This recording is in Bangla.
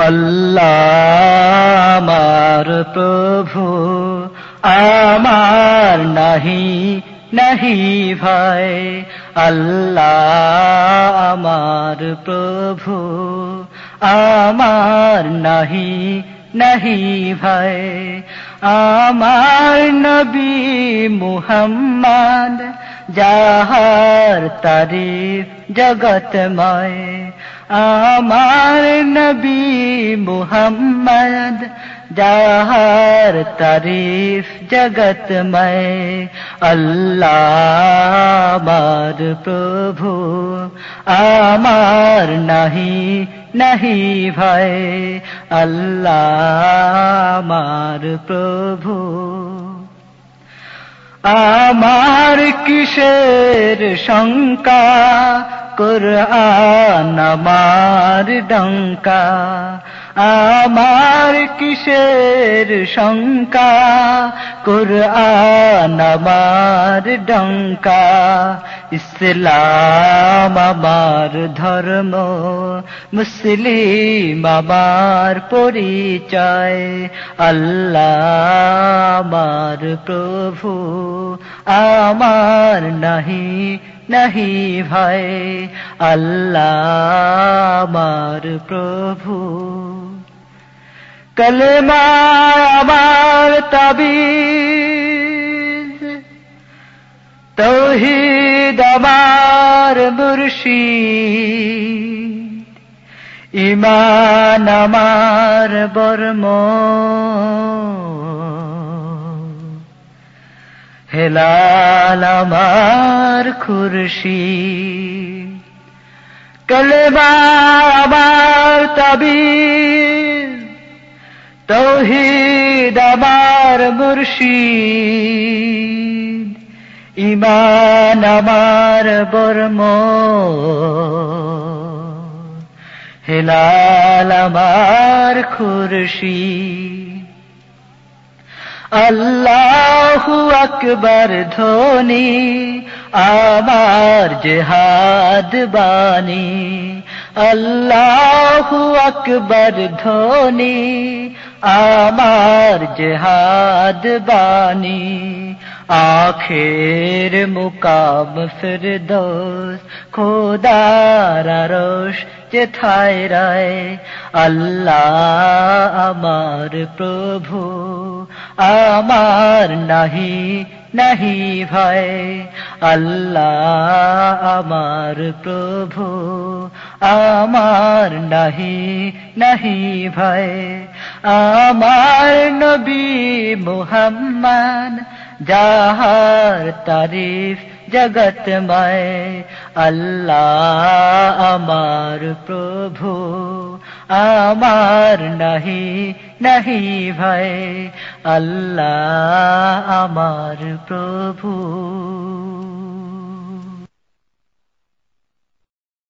আল্লাহ আমার প্রভু আমার নাহি নাহি ভয় আল্লাহ আমার প্রভু আমার নাহি নাহি ভয় আমার নবী মুহাম্মদ যাহার তারিফ জগতময় আমার নবী মুহাম্মদ যাহার তারিফ জগতময় আল্লাহ আমার প্রভু আমার নাহি নাহি ভয় আল্লাহ আমার প্রভু আমার কিসের শঙ্কা কুরআন আমার ডঙ্কা আমার কিসের শঙ্কা কুরআন আমার ডঙ্কা ইসলাম আমার ধর্ম মুসলিম আমার পরিচয় আল্লাহ আমার প্রভু আমার নাহি নাহি ভয় আল্লাহ আমার প্রভু কলেমা আমার তাবিজ তৌহিদ আমার মুর্শিদ ঈমান আমার বর্ম হেলাল আমার খুরশিদ কলেমা আমার তাবিজ তৌহিদ আমার মুর্শিদ ঈমান আমার বর্ম হেলাল আমার খুরশিদ আল্লাহু আকবার ধ্বনি আমার জিহাদ বাণী আল্লাহু আকবার ধ্বনি আমার জিহাদ বাণী আখের মুকাম ফিরদৌস খোদার আরশ যেথায় রায় আল্লাহ আমার প্রভু আমার নাহি নাহি ভয় আল্লাহ আমার প্রভু আমার নাহি নাহি ভয় আমার নবী মুহাম্মদ যাহার তারিফ জগতময় আল্লাহ আমার প্রভু আমার নাহি নাহি ভয় আল্লাহ আমার প্রভু